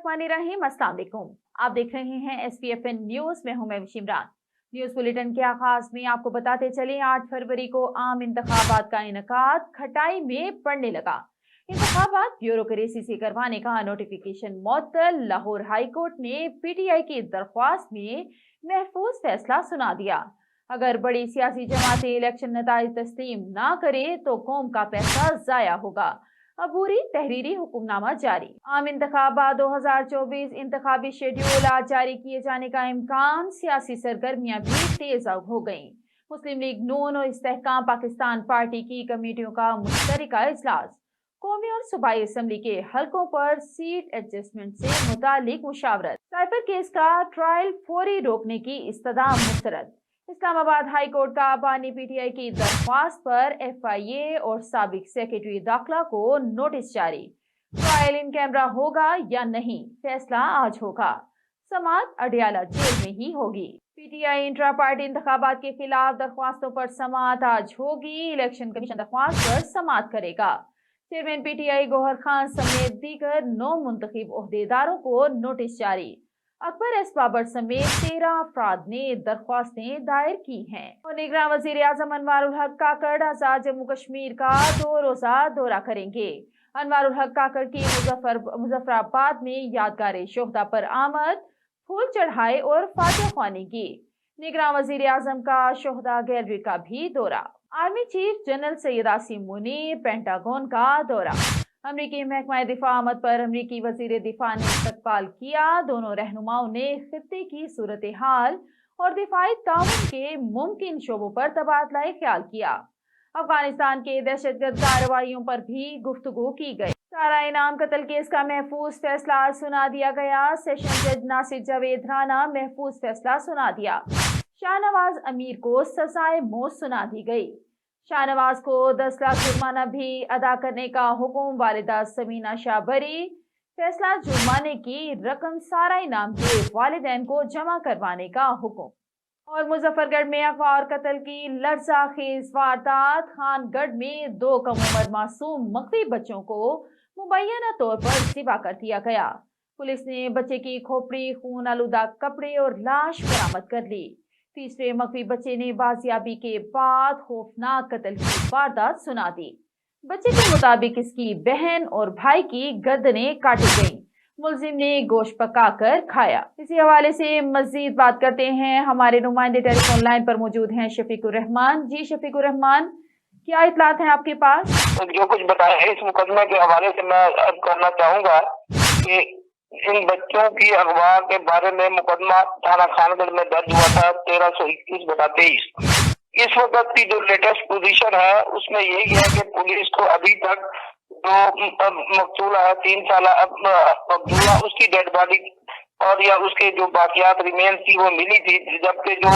बिस्मिल्लाहिर्रहमानिर्रहीम। अस्सलाम वालेकुम। आप देख रहे हैं SPFN न्यूज में हूं मैं इमरान। न्यूज बुलेटिन के आगाज में आपको बताते चले 8 फरवरी को आम इंतखाबात का इनेकाद खटाई में पड़ने लगा। इंतखाबात ब्यूरोक्रेसी से करवाने का नोटिफिकेशन मुअत्तल। लाहौर हाई कोर्ट ने PTI की दरख्वास्त में महफूज फैसला सुना दिया। अगर बड़ी सियासी जमातें इलेक्शन नताइज तस्लीम ना करे तो कौम का पैसा जाया होगा। अबूरी तहरीरी हुक्मनामा जारी। आम इंतखाबात 2024 इंतखाबी शेड्यूल आज जारी किए जाने का इम्कान। सियासी सरगर्मियां भी तेज हो गईं। मुस्लिम लीग नून और इस्तेहकाम पाकिस्तान पार्टी की कमेटियों का मुश्तरका इजलास। कौमी और सूबाई असम्बली के हलकों पर सीट एडजस्टमेंट से मुतालिक मुशावरत। साइबर केस का ट्रायल फौरी रोकने की इस्तदाम मुस्तरद। इस्लामाबाद हाई कोर्ट का बानी PTI की दरख्वास्त पर FIA और साबिक सेक्रेटरी दाखिला को नोटिस जारी। ट्रायल इन कैमरा होगा या नहीं, फैसला आज होगा। समाअत अडियाला जेल में ही होगी। PTI इंट्रा पार्टी इंतखाबात के खिलाफ दरख्वास्तों पर समाअत आज होगी। इलेक्शन कमीशन दरख्वास्त पर समाअत करेगा। चेयरमैन PTI गौहर खान समेत दीगर 9 मुंतखब ओहदेदारों को नोटिस जारी। अकबर एस बाबर समेत 13 अफराद ने दरख्वास्तें दायर की हैं। और निगरान वजीर आजम अनवारुल हक काकड़ आजाद जम्मू कश्मीर का 2 रोजा दौरा करेंगे। अनवारुल हक काकड़ की मुजफ्फराबाद में यादगार शोहदा पर आमद, फूल चढ़ाए और फातिहा ख्वानी की। निगरान वजीर आजम का शोहदा गैलरी का भी दौरा। Army chief general Syed Asim Munir pentagon का दौरा। अमरीकी महकमा दिफा आमद पर अमरीकी वजीर दिफा ने इस्तकबाल किया। दोनों रहनुमाओं ने खित्ते की सूरत हाल और दिफाई ताउन के मुमकिन शोबों पर तबादला ख्याल किया। अफगानिस्तान के दहशतगर्द कार्रवाइयों पर भी गुफ्तगू की गई। सारा इनाम कत्ल केस का महफूज फैसला सुना दिया गया। सेशन जज नासिर जावेद राना महफूज फैसला सुना दिया। शाहनवाज अमीर को सजाए मौत सुना दी गई। शाहनवाज को 10 लाख जुर्माना भी अदा करने का हुक्म। वालिदा समीना शाह बरी। फैसला जुर्माने की रकम सारा इनाम के वालिदैन को जमा करवाने का हुक्म। और मुजफ्फरगढ़ में अगवा और कत्ल की लर्ज़ाखेज वारदात। खानगढ़ में 2 कम उम्र मासूम मकवी बच्चों को मुबैना तौर पर ज़िबा कर दिया गया। पुलिस ने बच्चे की खोपड़ी, खून आलूदा कपड़े और लाश बरामद कर ली। तीसरे मकवी बच्चे ने बाजियाबी के बाद खौफनाक कत्ल की वारदात सुना दी। बच्चे के मुताबिक इसकी बहन और भाई की गर्दनें काटी गईं। मुलजिम ने गोश्त पकाकर खाया। इसी हवाले से मजीद बात करते हैं। हमारे नुमाइंदे टेलीफोन लाइन पर मौजूद हैं शफीकुर रहमान। जी शफीकुर रहमान, क्या इतलात है आपके पास? जो कुछ बताया है इस मुकदमे के हवाले से मैं अर्ज करना चाहूंगा कि इन बच्चों की अगवा के बारे में मुकदमा थाना खानगढ़ में दर्ज हुआ था 1321/23। इस वक्त की जो लेटेस्ट पोजीशन है उसमें यही है कि पुलिस को अभी तक जो मकतूला है 3 साल अब्दुल्ला, उसकी डेड बॉडी और या उसके जो बाकियात रिमेन थी वो मिली थी, जबकि जो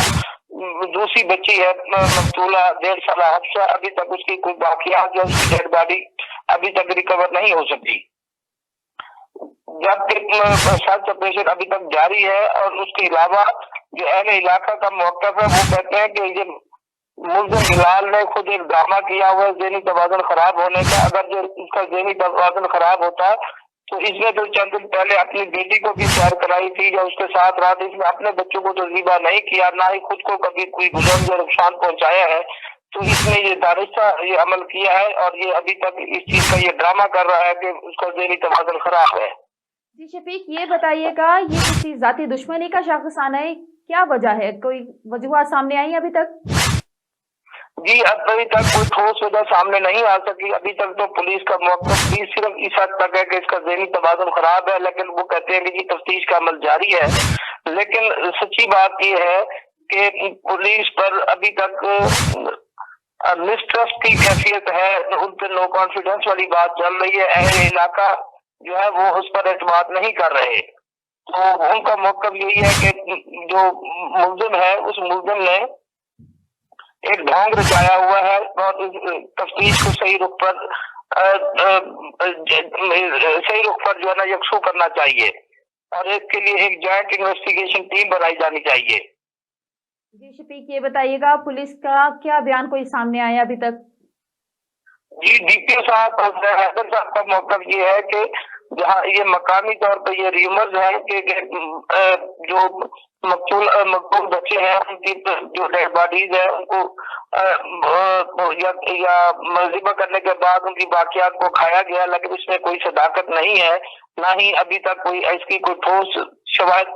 दूसरी बच्ची है मकतूला 1.5 साल हफ्सा, अभी तक उसकी कोई बाकियात या उसकी डेड बॉडी अभी तक रिकवर नहीं हो सकी। जबकि सर्च ऑपरेशन अभी तक जारी है। और उसके अलावा जो अहले इलाका का मौक़िफ़ है वो कहते हैं कि ये मुल्ज़िम हिलाल ने खुद एक ड्रामा किया हुआ है ज़हनी तवाज़ुन खराब होने का। अगर जो उसका ज़हनी तवाज़ुन खराब होता तो इसने तो चंद दिन पहले अपनी बेटी को भी सैर कराई थी या उसके साथ रात। इसने अपने बच्चों को तो ज़िबा नहीं किया, ना ही खुद को कभी कोई गुज़र या नुकसान पहुंचाया है। तो इसने ये दानिस्ता ये अमल किया है और ये अभी तक इस चीज का ये ड्रामा कर रहा है कि उसका ज़हनी तवाज़ुन खराब है। जी शफीक, ये बताइएगा, ये किसी जाती दुश्मनी का शाखसाना है? क्या वजह है? कोई वजूहात सामने आई अभी तक? जी अभी तक कोई ठोस वजह सामने नहीं आ सकी। अभी तक तो पुलिस का मौक़िफ़ भी सिर्फ इस हद तक है कि इसका ज़हनी तवाज़ुन खराब है, लेकिन वो कहते हैं कि तफ्तीश का अमल जारी है। लेकिन सच्ची बात ये है कि पुलिस पर अभी तक मिसट्रस्ट की कैफियत है, उन पर नो कॉन्फिडेंस वाली बात चल रही है। अहले इलाका जो है वो उस पर एतमाद नहीं कर रहे। तो उनका मौक़िफ़ यही है कि जो मुल्ज़िम है उस मुल्ज़िम ने एक ढोंग रचाया हुआ है और तफ्तीश को सही रुख पर जो है ना यकसू करना चाहिए और इसके लिए एक जॉइंट इन्वेस्टिगेशन टीम बनाई जानी चाहिए। जी शफीक, ये बताइएगा, पुलिस का क्या बयान कोई सामने आया अभी तक? जी DPO साहब हैदर साहब का मौक़िफ़ ये है कि जहां ये मकामी तौर पर ये र्यूमर्स है कि जो मकबूल बच्चे हैं उनकी जो डेड बॉडीज है उनको या मज़िबा करने के बाद उनकी बाकियात को खाया गया, लेकिन इसमें कोई सदाकत नहीं है, ना ही अभी तक कोई इसकी कोई ठोस शवाहिद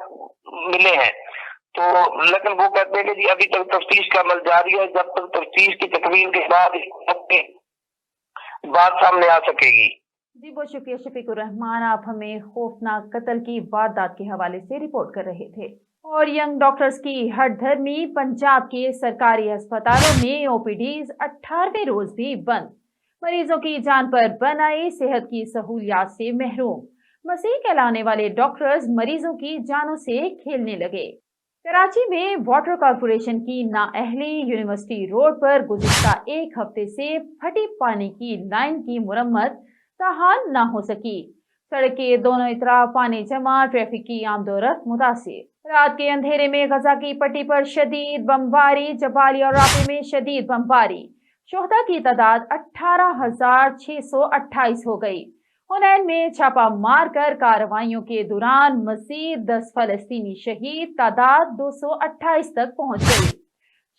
मिले हैं। तो लेकिन वो कहते हैं कि जी अभी तक तफ्तीश का अमल जारी है, जब तक तफ्तीश की तकमील के बाद बात सामने आ सकेगी। जी बहुत शुक्रिया शफीकुर रहमान, आप हमें खौफनाक कत्ल की वारदात के हवाले से रिपोर्ट कर रहे थे। और यंग डॉक्टर्स की हठधर्मी, पंजाब के सरकारी अस्पतालों में ओपीडीज 18वें रोज भी बंद, मरीजों की जान पर बन आई, सेहत की सहूलियात से महरूम, मसीह कहलाने वाले डॉक्टर्स मरीजों की जानों से खेलने लगे। कराची में वाटर कॉरपोरेशन की नाअहली यूनिवर्सिटी रोड पर गुज़िश्ता एक हफ्ते से फटी पानी की लाइन की मुरम्मत ताहाल न हो सकी। सड़क के दोनों तरफ पानी जमा, ट्रैफिक की आमदोरफ्त मुतासिर। रात के अंधेरे में गजा की पट्टी पर शदीद बमबारी, जबाली और राफे में शदीद बमबारी, शोहदा की तादाद 18,628 हो गई। हुनैन में छापा मारकर कार्रवाइयों के दौरान मजीद 10 फलस्तीनी शहीद, तादाद 228 तक पहुंच गई।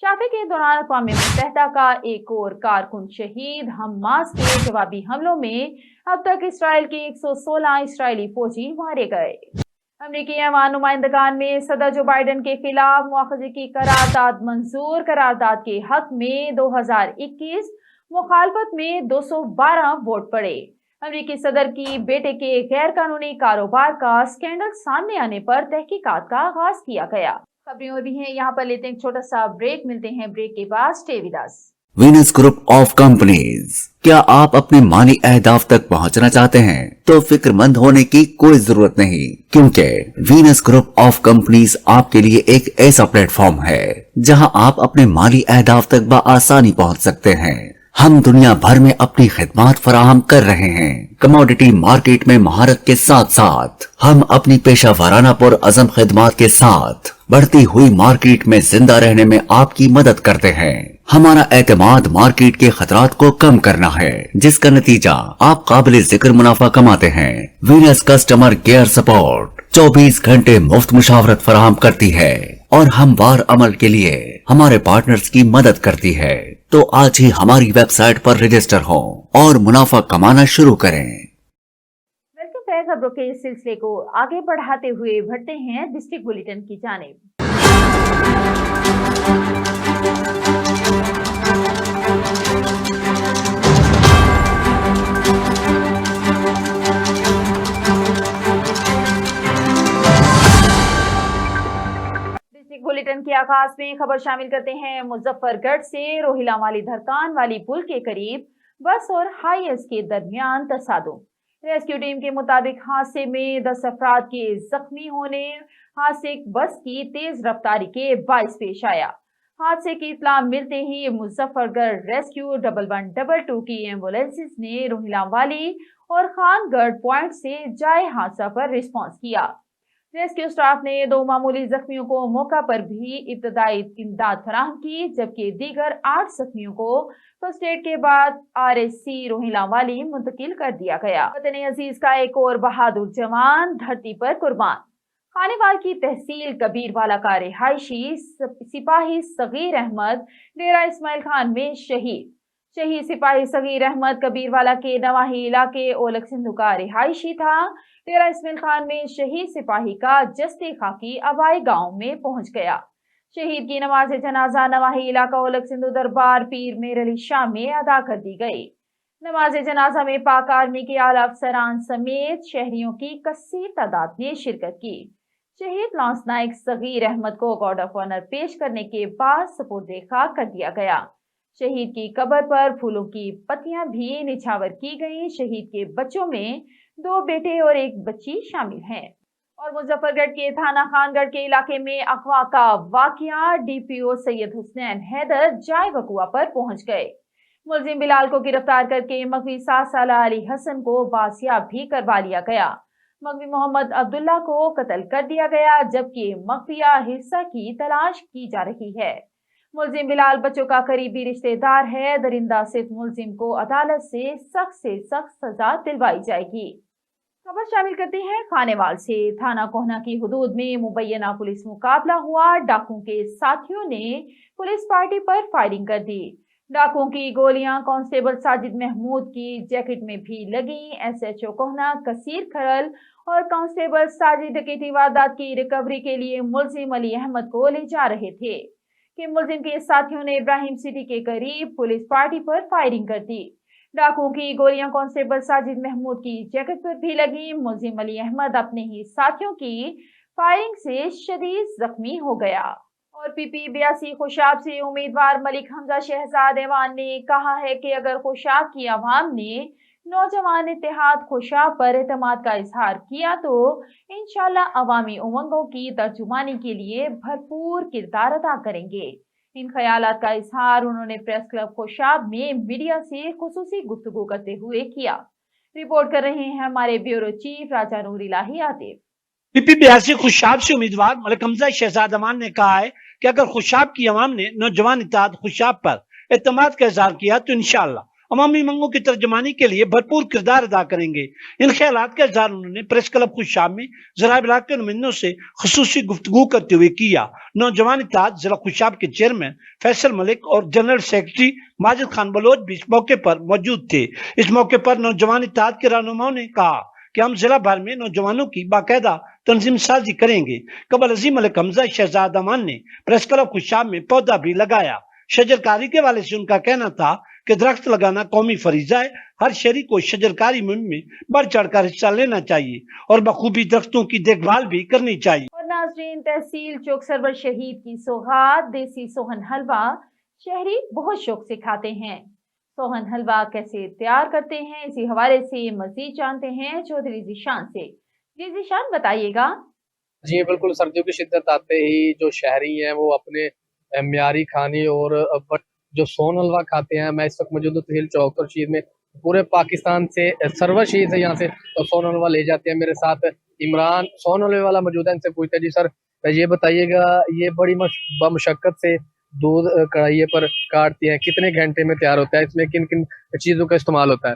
शाफे के दौरान अक़वाम मुत्तहिदा का एक और कारकुन शहीद। हमास के जवाबी हमलों में अब तक इसराइल के 116 इसराइली फौजी मारे गए। अमरीकी ऐवान नुमाइंदगान में सदर जो बाइडन के खिलाफ मुआखजे की करारदाद मंजूर। करारदाद के हक में 2021 मुखालफत में 212 वोट पड़े। अमरीकी सदर की बेटे के गैर कानूनी कारोबार का स्कैंडल सामने आने पर तहकीकात का आगाज किया गया। खबरें और भी हैं, यहाँ पर लेते हैं एक छोटा सा ब्रेक, मिलते हैं ब्रेक के बाद। Stay with us. Venus group of companies. क्या आप अपने माली अहदाफ तक पहुंचना चाहते हैं? तो फिक्रमंद होने की कोई जरूरत नहीं, क्योंकि वीनस ग्रुप ऑफ कंपनीज आपके लिए एक ऐसा प्लेटफॉर्म है जहां आप अपने माली अहदाफ तक बआसानी पहुंच सकते हैं। हम दुनिया भर में अपनी खिदमत फराहम कर रहे हैं। कमोडिटी मार्केट में महारत के साथ साथ हम अपनी पेशा वाराना पुर अज़म खिदमत के साथ बढ़ती हुई मार्केट में जिंदा रहने में आपकी मदद करते हैं। हमारा एतमाद मार्केट के खतरात को कम करना है, जिसका नतीजा आप काबिल जिक्र मुनाफा कमाते हैं। वीनस कस्टमर केयर सपोर्ट 24 घंटे मुफ्त मुशावरत फराहम करती है और हमवार अमल के लिए हमारे पार्टनर्स की मदद करती है। तो आज ही हमारी वेबसाइट पर रजिस्टर हो और मुनाफा कमाना शुरू करें। Welcome back. खबरों के इस सिलसिले को आगे बढ़ाते हुए बढ़ते हैं डिस्ट्रिक्ट बुलेटिन की जानिब। बुलेटिन के आगाज में खबर शामिल करते हैं मुजफ्फरगढ़ से। रोहिला वाली धरकान वाली पुल के करीब बस और हाईएस के दरमियान तसादुम। रेस्क्यू टीम के मुताबिक हादसे में 10 अफराद के जख्मी होने हादसे बस की तेज रफ्तारी के बाइस पेश आया। हादसे की इत्तला मिलते ही मुजफ्फरगढ़ रेस्क्यू 1112 की एम्बुलेंसेस ने रोहिला वाली और खानगढ़ पॉइंट से जाए हादसा पर रिस्पॉन्स किया। रेस्क्यू स्टाफ ने 2 मामूली जख्मियों को मौका पर भी इब्तदाई इमदाद फराहम की, जबकि दीगर 8 जख्मियों को फर्स्ट एड के बाद RSC रोहिला वाली मुंतकिल कर दिया गया। वतन अजीज का एक और बहादुर जवान धरती पर कुर्बान। खानेवाल की तहसील कबीरवाला का रिहायशी सिपाही सगीर अहमद डेरा इस्माइल खान में शहीद सिपाही सगीर अहमद कबीरवाला के नवाही इलाके ओलक सिंधु का रिहायशी था। डेरा इस्माइल खान में शहीद सिपाही का जस्ते खाकी अबाई गांव में पहुंच गया। शहीद की नमाज जनाजा नवाही इलाका ओलक सिंधु दरबार पीर मेर अली शाह में अदा कर दी गई। नमाज जनाजा में पाक आर्मी के आला अफसरान समेत शहरियों की कसीर तादाद ने शिरकत की। शहीद लॉन्स नाइक सगीर अहमद को गार्ड ऑफ ऑनर पेश करने के बाद सुपुर्द खाक कर दिया गया। शहीद की कब्र पर फूलों की पत्तियां भी निछावर की गईं। शहीद के बच्चों में 2 बेटे और 1 बच्ची शामिल हैं। और मुजफ्फरगढ़ के थाना खानगढ़ के इलाके में अगवा का वाकया। DPO सैयद हुसैन हैदर जाए वकुआ पर पहुंच गए। मुलजिम बिलाल को गिरफ्तार करके मगवी 7 साल अली हसन को बासियाब भी करवा लिया गया। मगवी मोहम्मद अब्दुल्ला को कत्ल कर दिया गया, जबकि मगविया हिस्सा की तलाश की जा रही है। मुलजिम बिलाल बच्चों का करीबी रिश्तेदार है। दरिंदा सिर्फ मुलजिम को अदालत से सख्त सजा दिलवाई जाएगी। खबर शामिल करते हैं खानेवाल से। थाना कोहना की हुदूद में मुबैना पुलिस मुकाबला हुआ। डाकुओं के साथियों ने पुलिस पार्टी पर फायरिंग कर दी। डाकुओं की गोलियां कांस्टेबल साजिद महमूद की जैकेट में भी लगी। एसएचओ कोहना कसीर खरल और कांस्टेबल साजिद डकैती वारदात की रिकवरी के लिए मुलजिम अली अहमद को ले जा रहे थे कि मुलजिम के साथियों ने इब्राहिम सिटी के करीब पुलिस पार्टी पर फायरिंग कर दी। डाकुओं की गोलियां कांस्टेबल साजिद महमूद की जैकेट पर भी लगी। मुलजिम अली अहमद अपने ही साथियों की फायरिंग से शदीद जख्मी हो गया। और पीपी 82 खुशाब से उम्मीदवार मलिक हमजा शहजाद ऐवान ने कहा है कि अगर खुशाब की आवाम ने नौजवान इत्तेहाद खुशाब पर एतमाद का इजहार किया तो इंशाअल्लाह अवामी उमंगों की तर्जुमानी के लिए भरपूर किरदार अदा करेंगे। इन ख्यालात का इजहार उन्होंने प्रेस क्लब खुशाब में मीडिया से खुसूसी गुफ्तगू करते हुए किया। रिपोर्ट कर रहे हैं हमारे ब्यूरो चीफ राजा नूर इलाही आतिफ। पीपी 82 खुशाब से उम्मीदवार मलिक हमजा शहजाद अमान ने कहा है कि अगर खुशाब की अवाम ने नौजवान इत्तेहाद खुशाब पर एतमाद का इजहार किया तो इंशाअल्लाह अवामी मंगों की तर्जमानी के लिए भरपूर किरदार अदा करेंगे। इन ख्यालात का इजहार उन्होंने प्रेस क्लब खुशाब में ज़राए इब्लाग के नुमाइंदों से खुसूसी गुफ्तगू करते हुए किया। नौजवान इत्तेहाद जिला खुशाब के चेयरमैन फैसल मलिक और जनरल सेक्रेटरी माजिद खान बलोच भी इस मौके पर मौजूद थे। इस मौके पर नौजवान इत्तेहाद के रहनुमाओं ने कहा कि हम जिला भर में नौजवानों की बाकायदा तंजीम साजी करेंगे। कबल अजीम मलिक हमजा शहजाद अमान ने प्रेस क्लब खुशाब में पौधा भी लगाया। शजरकारी के वाले से उनका कहना था कि दरख्त लगाना कौमी फरीजा है। हर शहरी को शजरकारी मुहिम में बढ़ चढ़कर हिस्सा लेना चाहिए और बखूबी दरख्तों की देखभाल भी करनी चाहिए। और नाजरीन, तहसील चौक सरवर शहीद की सौगात देसी सोहन हलवा शहरी बहुत शौक से खाते हैं। सोहन हलवा कैसे तैयार करते हैं, इसी हवाले से मजीद जानते हैं चौधरी जीशान से। जी जीशान, बताइएगा। जी बिल्कुल, सर्दियों की शिद्दत आते ही जो शहरी हैं वो अपने म्यारी खाने और जो सोन हलवा खाते हैं। मैं इस वक्त मौजूद हूँ तहसील चौक और शहीद में। पूरे पाकिस्तान से सरवर शहीद से यहाँ से सोन हलवा ले जाते हैं। मेरे साथ इमरान सोन हलवे वाला मौजूद है, इनसे पूछते हैं जी सर ये बताइएगा, ये बड़ी बमुशक्कत से दूध कढ़ाई पर काटती हैं, कितने घंटे में तैयार होता है, इसमें किन किन चीज़ों का इस्तेमाल होता है?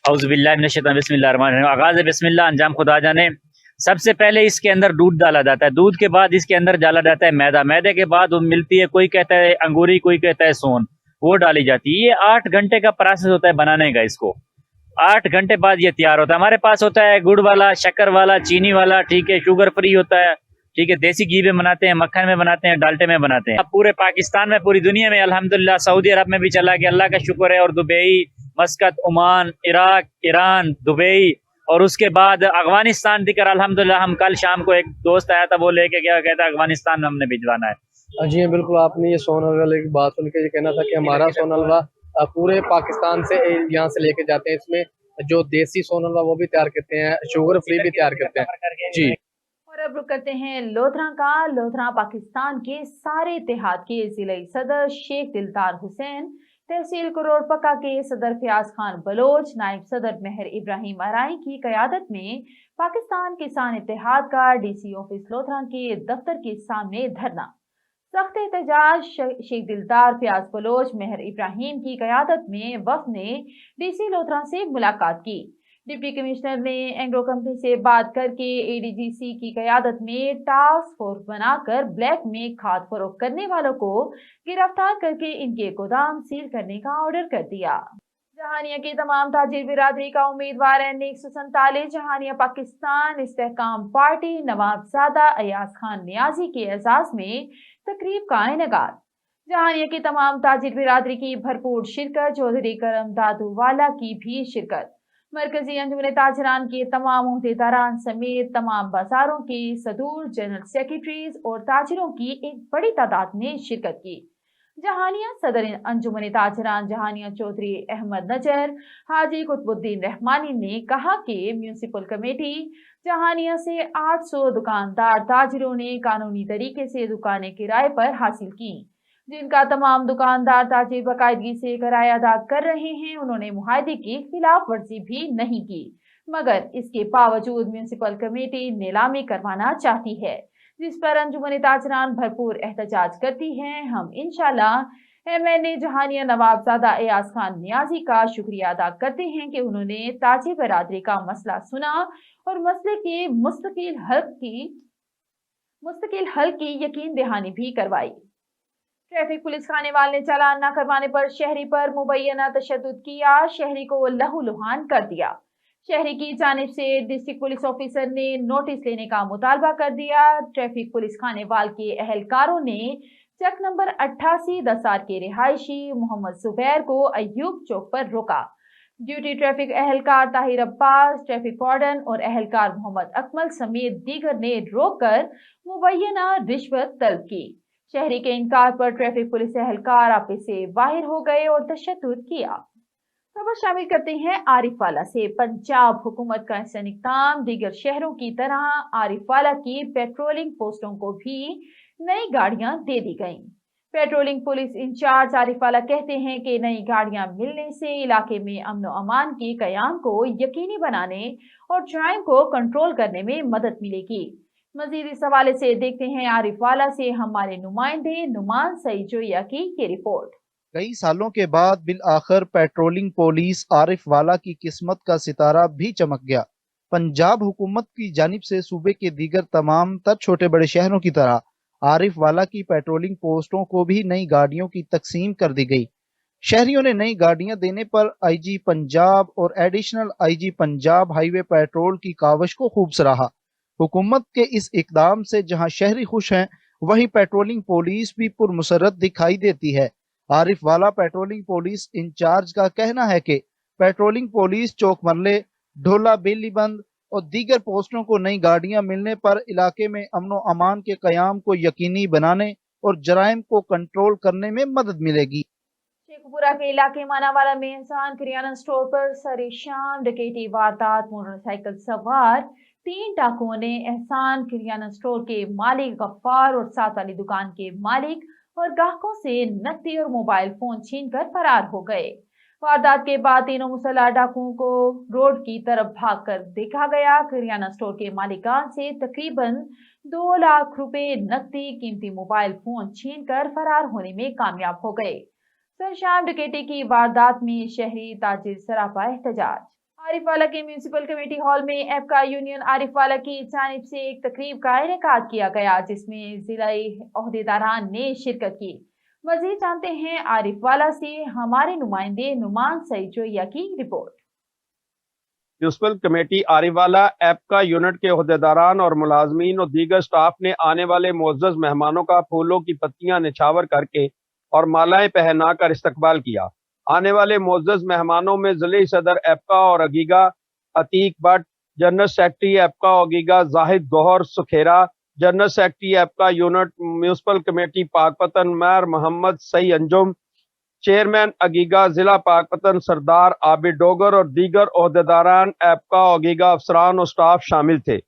औज़ुबिल्लाहि मिनश्शैतानिर बिस्मिल्लाहिर्रहमानिर्रहीम। आगाज़ बिस्मिल्लाह, अंजाम खुदा जाने। सबसे पहले इसके अंदर दूध डाला जाता है। दूध के बाद इसके अंदर डाला जाता है मैदा। मैदे के बाद वो मिलती है, कोई कहता है अंगूरी, कोई कहता है सोन, वो डाली जाती है। ये 8 घंटे का प्रोसेस होता है बनाने का। इसको 8 घंटे बाद ये तैयार होता है। हमारे पास होता है गुड़ वाला, शक्कर वाला, चीनी वाला, ठीक है, शुगर फ्री होता है, ठीक है, देसी घी में बनाते हैं, मक्खन में बनाते हैं, डाल्टे में बनाते हैं। अब पूरे पाकिस्तान में, पूरी दुनिया में अल्हम्दुलिल्लाह, सऊदी अरब में भी चला गया, अल्लाह का शुक्र है। और Dubai, मस्कत, Oman, Iraq, Iran, Dubai और उसके बाद अफगानिस्तान दिकर अल्हम्दुलिल्लाह। हम कल शाम को एक दोस्त आया था, वो लेके गया, कहता है अफगानिस्तान में हमने भिजवाना है। जी बिल्कुल, आपने ये सोन हलवा की बात सुन के ये कहना था कि हमारा सोन हलवा पूरे पाकिस्तान से यहाँ से लेके जाते हैं। इसमें जो देसी सोन हलवा वो भी तैयार करते हैं, शुगर फ्री भी तैयार करते हैं जी। और अब रुक करते हैं लोधरा का। लोधरा पाकिस्तान के सारे इत्तेहाद के जिले सदर शेख दिलदार हुसैन, तहसील करोड़पक्का के सदर फयाज खान बलोच, नायब सदर मेहर इब्राहिम अराई की क़यादत में पाकिस्तान किसान इत्तेहाद का डीसी ऑफिस लोधरा के दफ्तर के सामने धरना। सख्त एहतजाज। शेख दिलदार फयाज बलोच मेहर इब्राहिम की क़यादत में वफ़द ने डीसी लोधरा से मुलाकात की। डिप्टी कमिश्नर ने एंग्रो कंपनी से बात करके एडीजीसी की क़यादत में टास्क फोर्स बनाकर ब्लैक में खाद फरोख्त करने वालों को गिरफ्तार करके इनके गोदाम सील करने का ऑर्डर कर दिया। जहानिया की तमाम ताजिर बिरादरी का उम्मीदवार N147 जहानिया पाकिस्तान इस्तेहकाम पार्टी नवाबजादा अयाज खान नियाजी के एजाज में तकरीब का इनेकाद। जहानिया की तमाम ताजिर बिरादरी की भरपूर शिरकत, चौधरी करम दादूवाला की भी शिरकत। मरकजी अंजुमन ताजरान के तमाम उहदेदारान समेत तमाम बाजारों के सदूर, जनरल सेक्रेटरीज और ताजिरों की एक बड़ी तादाद ने शिरकत की। जहानिया सदर अंजुमन ताजरान जहानिया चौधरी अहमद नजर हाजी कुतुबुद्दीन रहमानी ने कहा कि म्यूनिसिपल कमेटी जहानिया से 800 दुकानदार ताजिरों ने कानूनी तरीके से दुकानें किराए पर हासिल की, जिनका तमाम दुकानदार ताजिर बाकायदगी से किराया अदा कर रहे हैं। उन्होंने मुआहदे की खिलाफ वर्जी भी नहीं की, मगर इसके बावजूद म्यूनिसिपल कमेटी नीलामी करवाना चाहती है, जिस पर अंजुमन ताजरान भरपूर एहतजाज करती है। हम इंशाल्लाह MNA जहानिया नवाबजादा एयाज खान नियाजी का शुक्रिया अदा करते हैं कि उन्होंने ताजी बरादरी का मसला सुना और मसले के मुस्तकिल हल की यकीन दहानी भी करवाई। ट्रैफिक पुलिस खानेवाल ने चालान न करवाने पर शहरी पर मुबैना तशद्दुद किया, शहरी को लहूलुहान कर दिया। शहरी की जानिब से डिस्ट्रिक्ट पुलिस ऑफिसर ने नोटिस लेने का मुतालबा कर दिया। ट्रैफिक पुलिस खानेवाल के अहलकारों ने चक नंबर 88 दसार के रिहायशी मोहम्मद जुबैर को अयूब चौक पर रोका। ड्यूटी ट्रैफिक अहलकार ताहिर अब्बास, ट्रैफिक वार्डन और अहलकार मोहम्मद अकमल समेत दीगर ने रोककर मुबैना रिश्वत तलब की। शहरी के इनकार पर ट्रैफिक पुलिस एहलकार आपे से बाहर हो गए और तशद्दुद किया। खबर शामिल करते हैं आरिफवाला से। पंजाब हुकूमत का ऐसा इक़दाम दीगर शहरों की तरह आरिफवाला की पेट्रोलिंग पोस्टों को भी नई गाड़ियां दे दी गईं। पेट्रोलिंग पुलिस इंचार्ज आरिफवाला कहते हैं कि नई गाड़ियां मिलने से इलाके में अमन व अमान के कयाम को यकीनी बनाने और जराइम को कंट्रोल करने में मदद मिलेगी। मजीद इस हवाले से देखते हैं आरिफवाला से हमारे नुमाइंदे नुमान सईजोया की ये रिपोर्ट। कई सालों के बाद बिल आखिर पेट्रोलिंग पुलिस आरिफवाला की किस्मत का सितारा भी चमक गया। पंजाब हुकूमत की जानिब से सूबे के दीगर तमाम तर छोटे बड़े शहरों की तरह आरिफवाला की पेट्रोलिंग पोस्टों को भी नई गाड़ियों की तकसीम कर दी गई। शहरियों ने नई गाड़ियां देने पर IG पंजाब और additional IG Punjab highway petrol की कावश को खूब सराहा। हुकूमत के इस इकदाम से जहां शहरी खुश हैं, वहीं पेट्रोलिंग पुलिस भी पुरमसरत दिखाई देती है। आरिफवाला पेट्रोलिंग पुलिस इंचार्ज का कहना है कि पेट्रोलिंग पुलिस चौक मरले, ढोला बेलीबंद और दीगर पोस्टों को नई गाड़ियां मिलने पर इलाके में अमन व अमान के कयाम को यकीनी बनाने और जराइम को कंट्रोल करने में मदद मिलेगी। शेखपुरा के इलाके मानावाला में एहसान किराना स्टोर पर सरे शाम डकैती वारदात। मोटरसाइकिल सवार 3 डाकुओं ने एहसान किराना स्टोर के मालिक गफ्फार और साथ वाली दुकान के मालिक और ग्राहकों से नकदी और मोबाइल फोन छीनकर फरार हो गए। वारदात के बाद तीनों मुसल्लह डाकुओं को रोड की तरफ भागकर देखा गया। किराना स्टोर के मालिकान से तकरीबन 2 लाख रुपए नकदी, कीमती मोबाइल फोन छीनकर फरार होने में कामयाब हो गए। सर शाम डकैती की वारदात में शहरी ताजिर सरापा एहतजाज। आरिफवाला के म्यूनिसिपल कमेटी हॉल में एपका यूनियन आरिफवाला की जानिब से एक तकरीब का इनेकाद किया गया, जिसमें जिलाई ओहदेदारान ने शिरकत की। मजीद जानते हैं आरिफवाला से हमारे नुमाइंदे नुमान सईजोया की report. Municipal committee Arifwala APCA unit के ओहदेदारान और मुलाजमीन और दीगर स्टाफ ने आने वाले मुअज़्ज़ज़ मेहमानों का फूलों की पत्तियां निछावर करके और मालाएं पहनाकर इस्तकबाल किया। आने वाले मुअज़्ज़ज़ मेहमानों में ज़िले सदर एपका और अगीगा अतीक भट्ट, जनरल सेक्रेटरी एपका और अगीगा Zahid Gauhar Sukhera, general secretary APCA unit municipal committee Pakpattan mayor Mohammad Sai Anjum, chairman अगीगा जिला पाकपतन सरदार आबिद डोगर और दीगर ओहदेदारान एपका और अगीगा अफसरान और स्टाफ शामिल थे।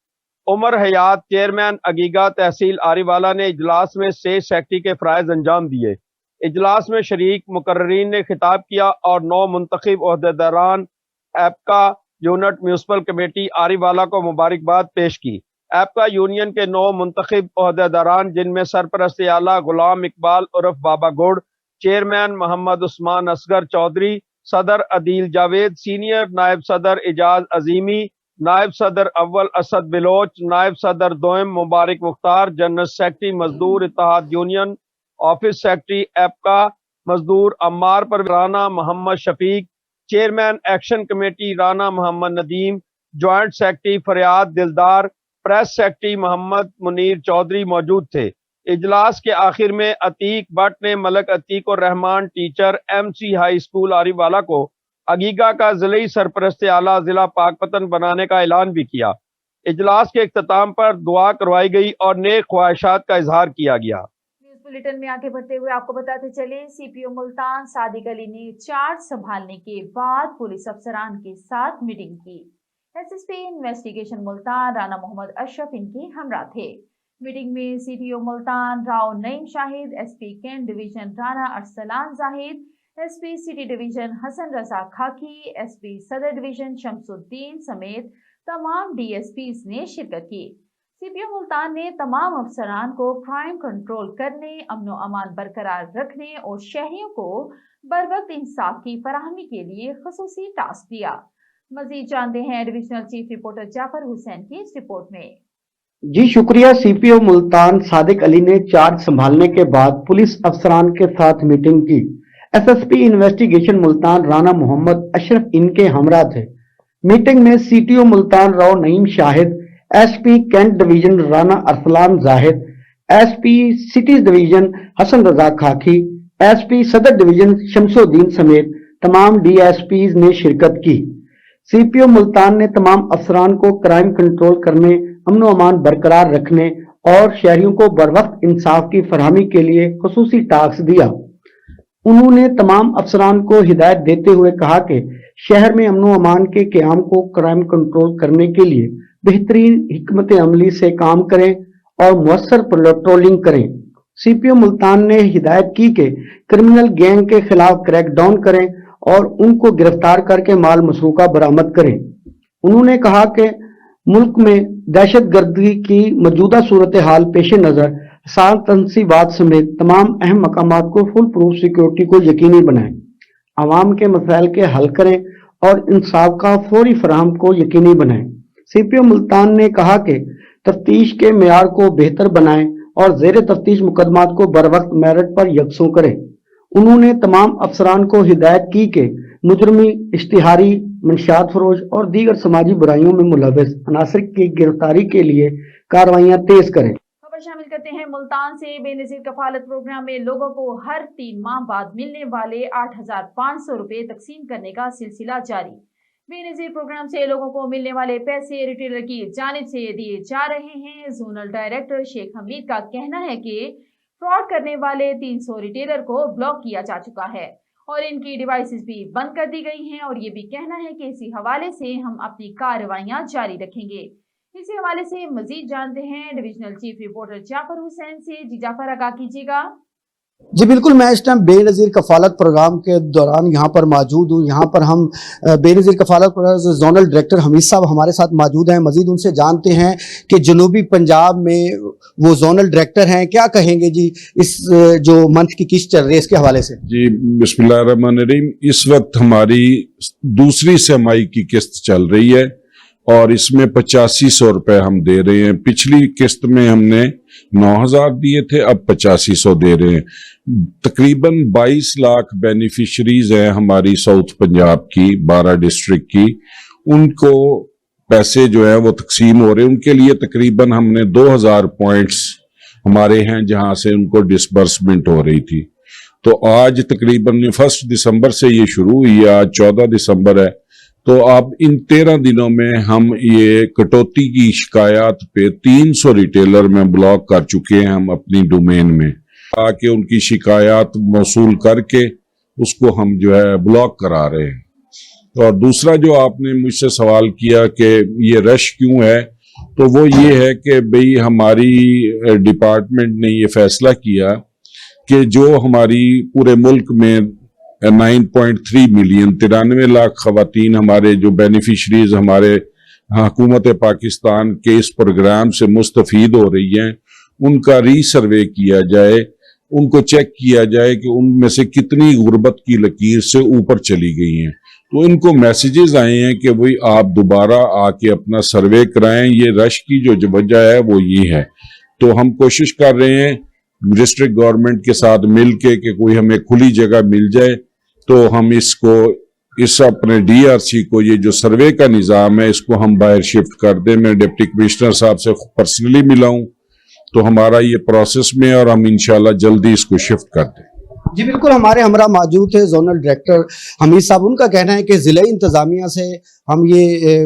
उमर हयात चेयरमैन अगीगा तहसील आरिफवाला ने इजलास में स्टेट सेक्रेटरी के फ़राइज़ अंजाम दिए। इजलास में शरीक मुकर्रीन ने खिताब किया और 9 मुंतखब ओहदेदारान एपका यूनिट म्यूनिसिपल कमेटी आरिफवाला को मुबारकबाद पेश की। एपका यूनियन के 9 मुंतखब ओहदेदारान, जिनमें सरपरस्त आला गुलाम इकबाल उर्फ बाबा गुड़, चेयरमैन मोहम्मद उस्मान असगर चौधरी, सदर अदील जावेद, सीनियर नायब सदर एजाज अजीमी, नायब सदर अव्वल असद बिलोच, नायब सदर दोयम Mubarak Mukhtar, general secretary Mazdoor Ittehad union, office secretary APCA मजदूर अम्मार पर Rana Mohammad Shafiq, chairman action committee Rana Mohammad Nadeem, joint secretary Faryad Dildar, press secretary Mohammad Munir Chaudhry मौजूद थे। इजलास के आखिर में अतीक भट्ट ने मलक अतीक और Rahman teacher MC high school Arifwala को अगीगा का जिले सरपरस्त आला जिला पाकपतन बनाने का ऐलान भी किया। इजलास के इख्तिताम पर दुआ करवाई गई और नेक ख्वाहिशात का इजहार किया गया। बुलेटिन में आगे बढ़ते हुए आपको बताते चले, CPO मुल्तान सादिक अली ने चार्ज संभालने के बाद पुलिस अफसरान के साथ मीटिंग की। SSP इन्वेस्टिगेशन मुल्तान राना मोहम्मद अशरफ इनके हमरा थे। मीटिंग में CPO Multan Rao Naeem Shahid, SP cantt division Rana Arsalan Zahid, SP city division Hasan Raza Khaki, SP सदर डिवीजन शमसुद्दीन समेत तमाम DSPs ने शिरकत की। सीपीओ मुल्तान ने तमाम अफसरान को क्राइम कंट्रोल करने, अमन अमान बरकरार रखने और शहरियों को बरवक्त इंसाफ की फराहमी के लिए खसूसी टास्क दिया। मजीद जानते हैं divisional chief reporter Jafar Hussain की इस रिपोर्ट में। जी शुक्रिया। सीपीओ मुल्तान सादिक अली ने चार्ज संभालने के बाद पुलिस अफसरान के साथ मीटिंग की। एसएसपी इन्वेस्टिगेशन मुल्तान राना मोहम्मद अशरफ इनके हमरा थे। मीटिंग में CTO Multan Rao Naeem Shahid, SP cantt division Rana Arsalan Zahid, SP cities division Hasan Raza Khaki, SP सदर डिवीजन शमसुद्दीन समेत तमाम डीएसपीज ने शिरकत की। सीपीओ मुल्तान ने तमाम अफसरान को क्राइम कंट्रोल करने, अमन अमान बरकरार रखने और शहरियों को बरवक्त इंसाफ की फरहमी के लिए खुसूसी टास्क दिया। उन्होंने तमाम अफसरान को हिदायत देते हुए कहा कि शहर में अमन अमान के क़याम को क्राइम कंट्रोल करने के लिए बेहतरीन हिकमत अमली से काम करें और मुअस्सर पेट्रोलिंग करें। सीपीओ मुल्तान ने हिदायत की कि क्रिमिनल गैंग के खिलाफ क्रैकडाउन करें और उनको गिरफ्तार करके माल मसरूका बरामद करें। उन्होंने कहा कि मुल्क में दहशतगर्दी की मौजूदा सूरत हाल पेश नज़र सात तंसीबात समेत तमाम अहम मकामात को फुल प्रूफ सिक्योरिटी को यकीनी बनाएं, आवाम के मसाइल के हल करें और इंसाफ का फौरी फराहम को यकीनी बनाएं। सीपीओ मुल्तान ने कहा कि तफ्तीश के मेयार को बेहतर बनाएं और जेर तफ्तीश मुकदमात को बर वक्त मेरिट पर यकसों करें। उन्होंने तमाम अफसरान को हिदायत की कि मुजरमी, इश्तिहारी, मंशियात फरोश और दीगर समाजी बुराइयों में मुलविस अनासर की गिरफ्तारी के लिए कार्रवाइयां तेज करें। खबर शामिल करते हैं मुल्तान से। बेनजीर कफालत प्रोग्राम में लोगों को हर 3 माह बाद मिलने वाले 8,500 रुपए तकसीम करने का सिलसिला जारी। बेनजीर प्रोग्राम से लोगों को मिलने वाले पैसे रिटेलर की जानिब से दिए जा रहे हैं। जोनल डायरेक्टर शेख हमीद का कहना है कि फ्रॉड करने वाले 300 रिटेलर को ब्लॉक किया जा चुका है और इनकी डिवाइसेस भी बंद कर दी गई हैं और ये भी कहना है कि इसी हवाले से हम अपनी कार्रवाइयां जारी रखेंगे। इसी हवाले से मजीद जानते हैं divisional chief reporter Jafar Hussain से। जी जाफर, आगाह कीजिएगा। जी बिल्कुल, मैं इस टाइम बेनज़ीर कफालत प्रोग्राम के दौरान यहाँ पर मौजूद हूँ। यहाँ पर हम बेनज़ीर कफालत प्रोग्राम के जोनल डायरेक्टर हमीद साहब हमारे साथ मौजूद हैं। मजीद उनसे जानते हैं कि जनूबी पंजाब में वो जोनल डायरेक्टर हैं, क्या कहेंगे जी इस जो मंथ की किस्त चल रही है इसके हवाले से। जी बिस्मिल्लाहिर्रहमानिर्रहीम। इस वक्त हमारी दूसरी सेमाई की किस्त चल रही है और इसमें 8500 रुपए हम दे रहे हैं। पिछली किस्त में हमने 9000 दिए थे, अब 8500 दे रहे हैं। तकरीबन 22 लाख बेनिफिशरीज हैं हमारी साउथ पंजाब की 12 डिस्ट्रिक्ट की। उनको पैसे जो है वो तकसीम हो रहे हैं। उनके लिए तकरीबन हमने 2000 पॉइंट्स हमारे हैं जहां से उनको डिसबर्समेंट हो रही थी। तो आज तकरीबन 1 दिसंबर से ये शुरू हुई है, आज 14 दिसंबर है। तो अब इन 13 दिनों में हम ये कटौती की शिकायत पे 300 रिटेलर में ब्लॉक कर चुके हैं हम अपनी डोमेन में, ताकि उनकी शिकायत मौसूल करके उसको हम जो है ब्लॉक करा रहे हैं। और दूसरा जो आपने मुझसे सवाल किया कि ये रश क्यों है, तो वो ये है कि भाई हमारी डिपार्टमेंट ने ये फैसला किया कि जो हमारी पूरे मुल्क में 9.3 मिलियन 93 लाख खवातीन हमारे जो बेनिफिशरीज हमारे हुकूमत पाकिस्तान के इस प्रोग्राम से मुस्तफीद हो रही हैं, उनका रीसर्वे किया जाए, उनको चेक किया जाए कि उनमें से कितनी गुर्बत की लकीर से ऊपर चली गई हैं। तो इनको मैसेजेस आए हैं कि भाई आप दोबारा आके अपना सर्वे कराएं। ये रश की जो वजह है वो ये है। तो हम कोशिश कर रहे हैं डिस्ट्रिक्ट गवर्नमेंट के साथ मिलके कि कोई हमें खुली जगह मिल जाए तो हम इसको इस अपने डीआरसी को ये जो सर्वे का निज़ाम है इसको हम बाहर शिफ्ट कर दें। मैं डिप्टी कमिश्नर साहब से पर्सनली मिला हूं, तो हमारा ये प्रोसेस में और हम इंशाल्लाह जल्दी इसको शिफ्ट कर दें। जी बिल्कुल, हमारे हमरा मौजूद थे जोनल डायरेक्टर हमीद साहब। उनका कहना है कि जिला इंतजामिया से हम ये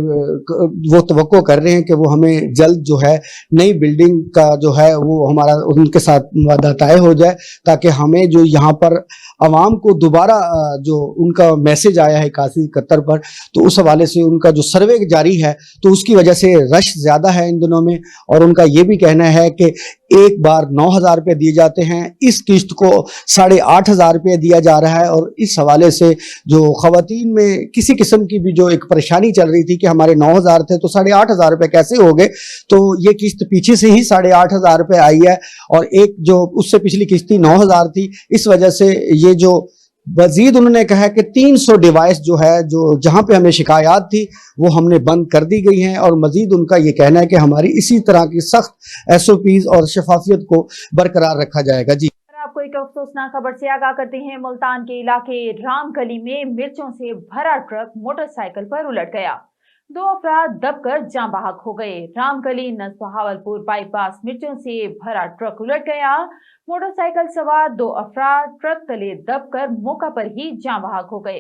वो तवक्को कर रहे हैं कि वो हमें जल्द जो है नई बिल्डिंग का जो है वो हमारा उनके साथ वादा तय हो जाए, ताकि हमें जो यहाँ पर आवाम को दोबारा जो उनका मैसेज आया है 8171 पर, तो उस हवाले से उनका जो सर्वे जारी है तो उसकी वजह से रश ज़्यादा है इन दिनों में। और उनका ये भी कहना है कि एक बार 9,000 रुपये दिए जाते हैं, इस किस्त को 8,500 रुपये दिया जा रहा है। और इस हवाले से जो खवातीन में किसी किस्म की भी जो एक परेशानी चल रही थी कि हमारे 9,000 थे तो 8,500 रुपये कैसे हो गए, तो ये किस्त पीछे से ही 8,500 रुपये आई है। और एक जो उससे पिछली किस्त थी 9,000 थी, इस वजह से ये जो मजीद उन्होंने कहा कि 300 डिवाइस जो है जो जहां पे हमें शिकायत थी वो हमने बंद कर दी गई हैं। और मजीद उनका ये कहना है कि हमारी इसी तरह की सख्त SOPs और शफाफियत को बरकरार रखा जाएगा। जी, आपको एक अफसोसनाक खबर से आगाह करते हैं। मुल्तान के इलाके रामगली में मिर्चों से भरा ट्रक मोटरसाइकिल पर उलट गया, 2 अफराद दबकर जाँ बहक हो गए। रामगली नस्ब बहावलपुर बाईपास मिर्चों से भरा ट्रक उलट गया, मोटरसाइकिल सवार 2 अफराद ट्रक तले दबकर मौका पर ही जाँ बहक हो गए।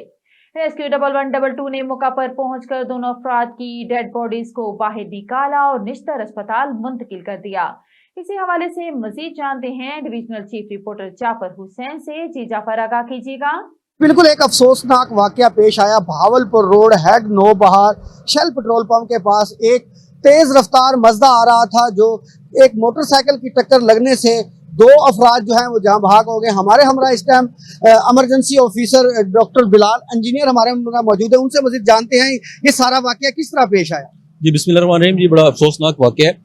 रेस्क्यू 1122 ने मौका पर पहुंचकर दोनों अफराद की डेड बॉडीज को बाहर निकाला और निश्तर अस्पताल मुंतकिल कर दिया। इसी हवाले से मजीद जानते हैं divisional chief reporter Jafar Hussain से। जी जाफर, आगाह कीजिएगा। बिल्कुल एक अफसोसनाक वाकया पेश आया Bahawalpur road head Naubahar Shell petrol pump के पास। एक तेज रफ्तार मजदा आ रहा था जो एक मोटरसाइकिल की टक्कर लगने से 2 अफराद जो हैं वो जाँ बहक हो गए। हमारे हमरा इस time emergency officer doctor Bilal engineer हमारे हमरा मौजूद है, उनसे मजीद जानते हैं ये सारा वाकया किस तरह पेश आया। जी बिस्मिल्लाहिर्रहमानिर्रहीम। जी बड़ा अफसोसनाक वाकया है।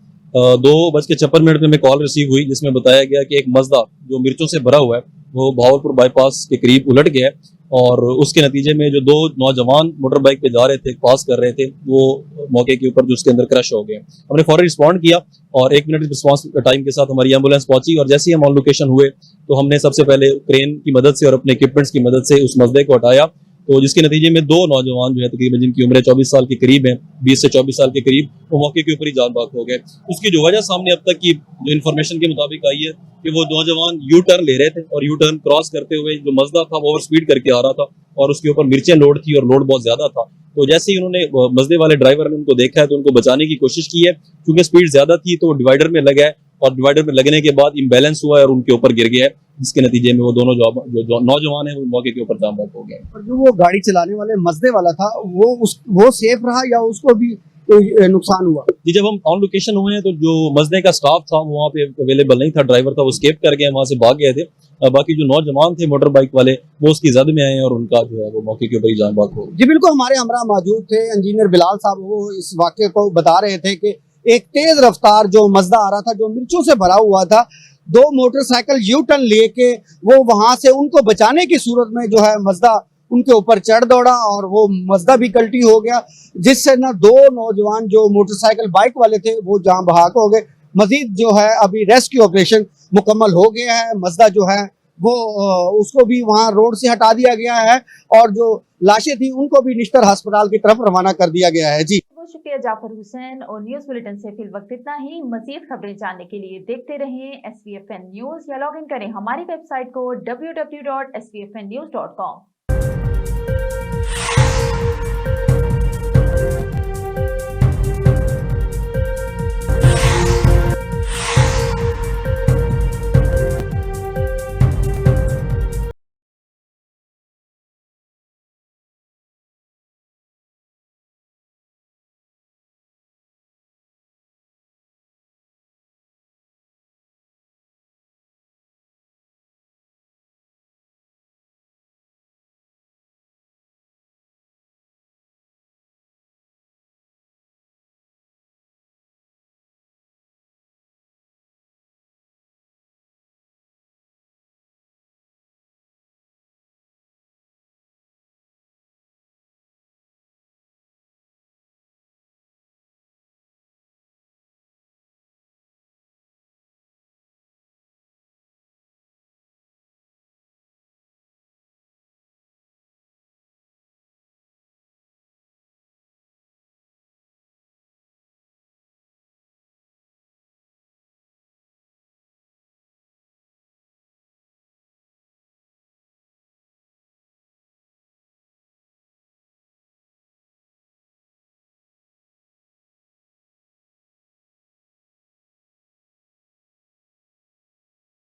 2:56 में कॉल रिसीव हुई जिसमें बताया गया कि एक मजदा जो मिर्चों से भरा हुआ है वो बहावलपुर बाईपास के करीब उलट गया और उसके नतीजे में जो 2 नौजवान मोटर बाइक पे जा रहे थे, पास कर रहे थे, वो मौके के ऊपर जो उसके अंदर क्रश हो गए। हमने फौरन रिस्पॉन्ड किया और 1 मिनट रिस्पॉन्स टाइम के साथ हमारी एम्बुलेंस पहुंची और जैसे ही हम ऑन लोकेशन हुए तो हमने सबसे पहले क्रेन की मदद से और अपने इक्विपमेंट्स की मदद से उस मसले को हटाया। तो जिसके नतीजे में 2 नौजवान जो है तकरीबन जिनकी उम्र 24 साल के करीब है, 20 से 24 साल के करीब, वो मौके के ऊपर ही जान बहक हो गए। उसकी जो वजह सामने अब तक की जो इन्फॉर्मेशन के मुताबिक आई है कि वो नौजवान यू टर्न ले रहे थे और यू टर्न क्रॉस करते हुए जो मजदा था वो ओवर स्पीड करके आ रहा था और उसके ऊपर मिर्चें लोड थी और लोड बहुत ज्यादा था। तो जैसे ही उन्होंने मजदे वाले ड्राइवर ने उनको देखा है तो उनको बचाने की कोशिश की है, क्योंकि स्पीड ज्यादा थी तो डिवाइडर में लगा है और डिवाइडर में लगने के बाद इम्बैलेंस हुआ है और उनके ऊपर गिर गया है, जिसके नतीजे में वो दोनों जो नौजवान है वो मौके के ऊपर जाम बहक हो गए। और जो वो गाड़ी चलाने वाले मजदे वाला था वो सेफ रहा या उसको भी नुकसान हुआ? जी जब हम ऑन लोकेशन हुए हैं तो जो मजदे का स्टाफ था वो वहाँ पे अवेलेबल नहीं था, ड्राइवर था वो स्केप कर गए, वहाँ से भाग गए थे। बाकी जो नौजवान थे मोटर बाइक वाले वो उसकी जद में आए और उनका जो है वो मौके के ऊपर ही जान बहक हो गई। जी बिल्कुल, हमारे हमरा मौजूद थे इंजीनियर बिलाल साहब, वो इस वाक्य को बता रहे थे कि एक तेज रफ्तार जो मजदा आ रहा था जो मिर्चों से भरा हुआ था, 2 मोटरसाइकिल यू टर्न लेके वो वहां से उनको बचाने की सूरत में जो है मजदा उनके ऊपर चढ़ दौड़ा और वो मजदा भी कल्टी हो गया, जिससे ना 2 नौजवान जो मोटरसाइकिल बाइक वाले थे वो जान बहक हो गए। मजीद जो है अभी रेस्क्यू ऑपरेशन मुकम्मल हो गया है, मजदा जो है वो उसको भी वहाँ रोड से हटा दिया गया है और जो लाशें थी उनको भी निश्तर अस्पताल की तरफ रवाना कर दिया गया है। जी बहुत शुक्रिया जाफर हुसैन। और न्यूज बुलेटिन से फिल वक्त इतना ही। मजीद खबरें जानने के लिए देखते रहें SVFN न्यूज या लॉग इन करें हमारी वेबसाइट को www.svfnnews.com।